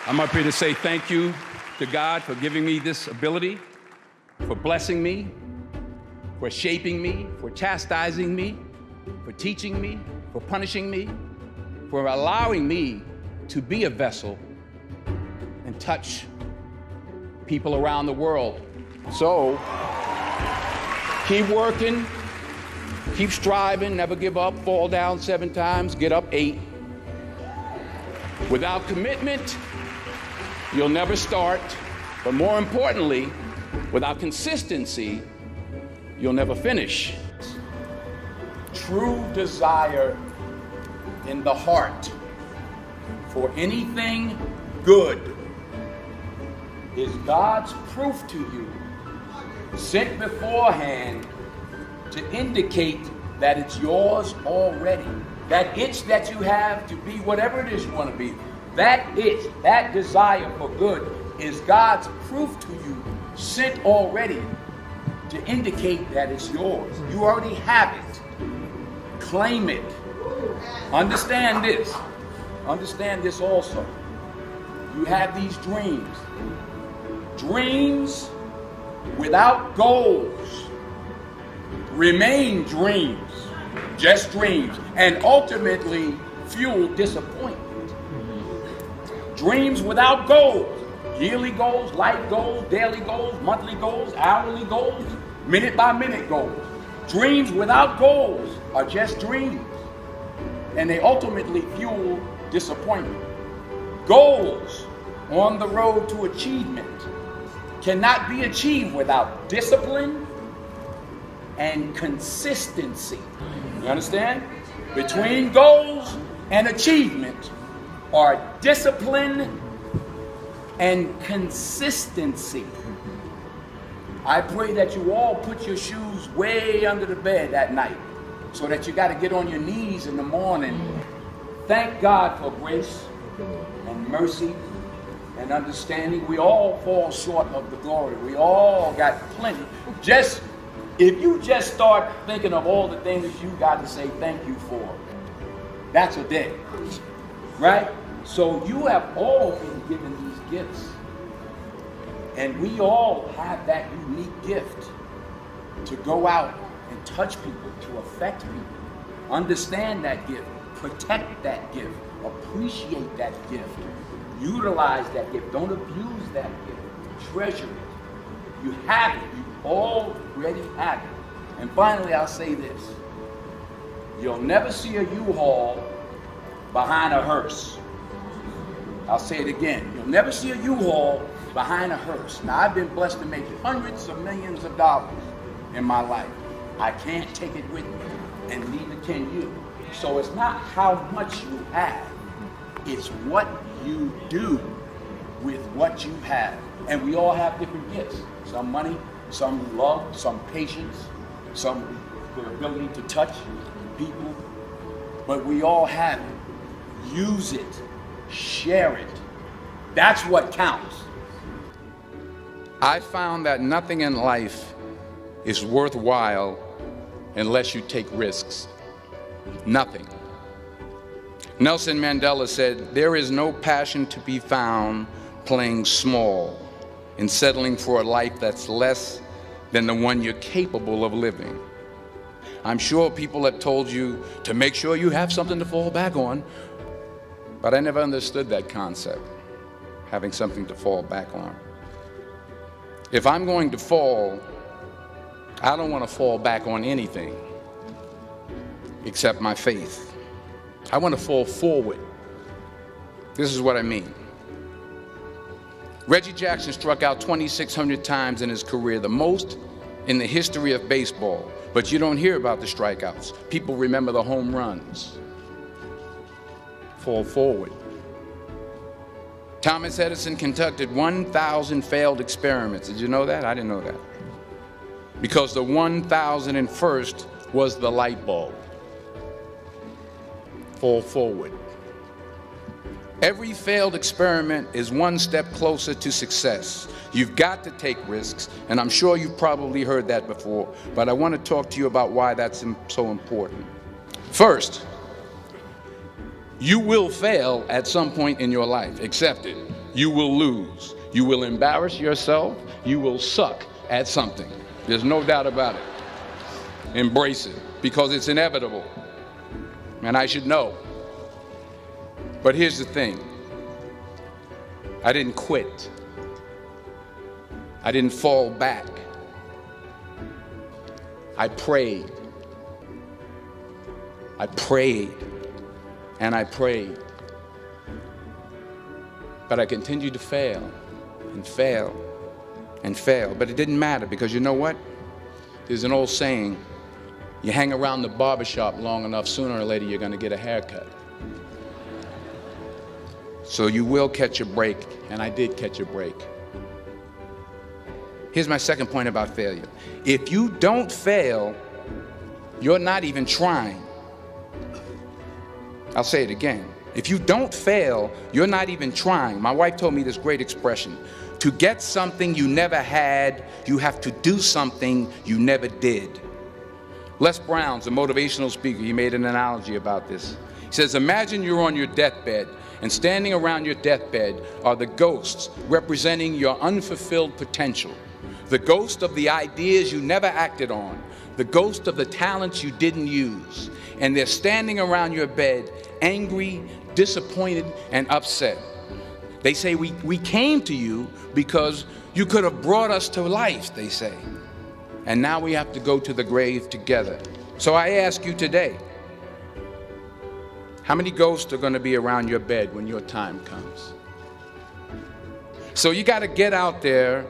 I'm up here to say thank you to God for giving me this ability, for blessing me, for shaping me, for chastising me, for teaching me, for punishing me, for allowing me to be a vessel and touch people around the world. So, keep working, keep striving, never give up, fall down 7 times, get up 8. Without commitment, you'll never start, but more importantly, without consistency, you'll never finish. True desire in the heart for anything good is God's proof to you, sent beforehand to indicate that it's yours already. That itch that you have to be whatever it is you want to be, that itch, that desire for good is God's proof to you, sent already to indicate that it's yours. You already have it. Claim it. Understand this. Understand this also. You have these dreams. Dreams without goals remain dreams, just dreams, and ultimately fuel disappointment. Dreams without goals, yearly goals, life goals, daily goals, monthly goals, hourly goals, minute by minute goals. Dreams without goals are just dreams, and they ultimately fuel disappointment. Goals on the road to achievement cannot be achieved without discipline and consistency. You understand? Between goals and achievement are discipline and consistency. I pray that you all put your shoes way under the bed at night so that you got to get on your knees in the morning. Thank God for grace and mercy and understanding. We all fall short of the glory. We all got plenty. If you just start thinking of all the things you got to say thank you for, that's a day, right? So you have all been given these gifts. And we all have that unique gift to go out and touch people, to affect people. Understand that gift, protect that gift, appreciate that gift, utilize that gift. Don't abuse that gift, treasure it. You have it, you already have it. And finally, I'll say this. You'll never see a U-Haul behind a hearse. I'll say it again. You'll never see a U-Haul behind a hearse. Now, I've been blessed to make hundreds of millions of dollars in my life. I can't take it with me, and neither can you. So it's not how much you have, it's what you do with what you have. And we all have different gifts. Some money, some love, some patience, some the ability to touch people. But we all have it. Use it. Share it. That's what counts. I found that nothing in life is worthwhile unless you take risks. Nothing. Nelson Mandela said, "There is no passion to be found playing small and settling for a life that's less than the one you're capable of living." I'm sure people have told you to make sure you have something to fall back on, but I never understood that concept, having something to fall back on. If I'm going to fall, I don't want to fall back on anything except my faith. I want to fall forward. This is what I mean. Reggie Jackson struck out 2,600 times in his career, the most in the history of baseball. But you don't hear about the strikeouts. People remember the home runs. Fall forward. Thomas Edison conducted 1,000 failed experiments. Did you know that? I didn't know that. Because the 1,001st was the light bulb. Fall forward. Every failed experiment is one step closer to success. You've got to take risks, and I'm sure you've probably heard that before, but I want to talk to you about why that's so important. First, you will fail at some point in your life. Accept it. you will lose. You will embarrass yourself. You will suck at something. There's no doubt about it. Embrace it, because it's inevitable. And I should know. But here's the thing. I didn't quit. I didn't fall back. I prayed. I prayed. And I prayed. But I continued to fail and fail and fail. But it didn't matter, because you know what? There's an old saying, you hang around the barbershop long enough, sooner or later you're going to get a haircut. So you will catch a break, and I did catch a break. Here's my second point about failure. If you don't fail, you're not even trying. I'll say it again. If you don't fail, you're not even trying. My wife told me this great expression. To get something you never had, you have to do something you never did. Les Brown's a motivational speaker. He made an analogy about this. He says, imagine you're on your deathbed, and standing around your deathbed are the ghosts representing your unfulfilled potential. The ghost of the ideas you never acted on. The ghost of the talents you didn't use. And they're standing around your bed, angry, disappointed, and upset. They say, we came to you because you could have brought us to life, they say. And now we have to go to the grave together. So I ask you today, how many ghosts are going to be around your bed when your time comes? So you got to get out there.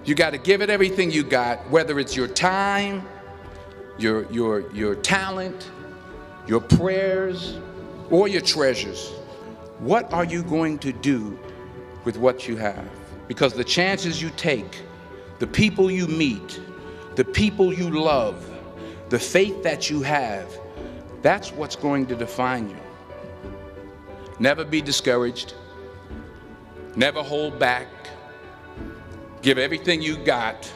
You got to give it everything you got, whether it's your time, your talent, your prayers, or your treasures. What are you going to do with what you have? Because the chances you take, the people you meet, the people you love, the faith that you have, that's what's going to define you. Never be discouraged. Never hold back. Give everything you got.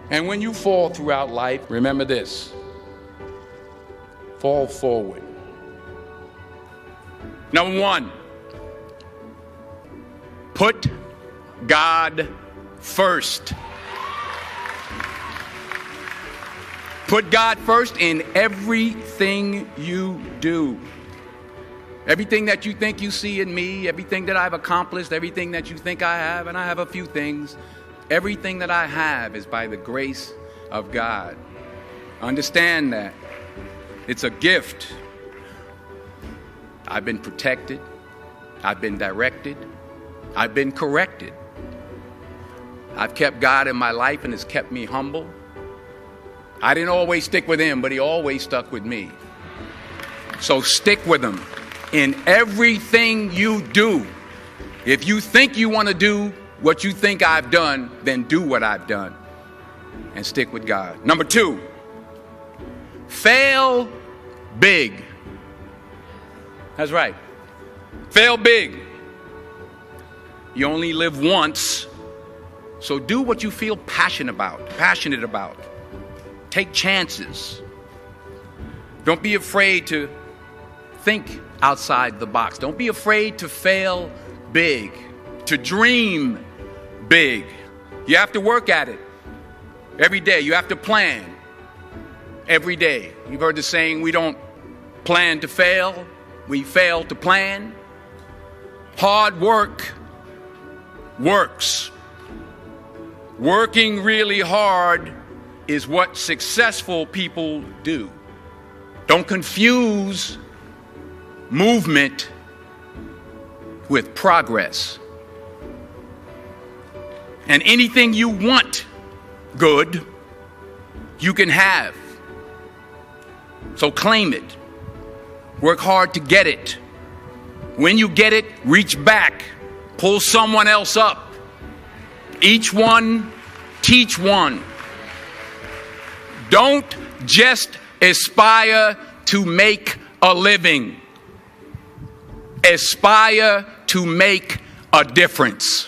And when you fall throughout life, remember this. Fall forward. Number one, put God first. Put God first in everything you do. Everything that you think you see in me, everything that I've accomplished, everything that you think I have, and I have a few things, everything that I have is by the grace of God. Understand that. It's a gift. I've been protected. I've been directed. I've been corrected. I've kept God in my life, and it's kept me humble. I didn't always stick with him, but he always stuck with me. So stick with him in everything you do. If you think you want to do what you think I've done, then do what I've done and stick with God. Number two, fail big. That's right. Fail big. You only live once, so do what you feel passionate about. Take chances. Don't be afraid to think outside the box. Don't be afraid to fail big, to dream big. You have to work at it every day. You have to plan every day. You've heard the saying, we don't plan to fail, we fail to plan. Hard work works. Working really hard is what successful people do. Don't confuse movement with progress. And anything you want good, you can have. So claim it. Work hard to get it. When you get it, reach back. Pull someone else up. Each one, teach one. Don't just aspire to make a living. Aspire to make a difference.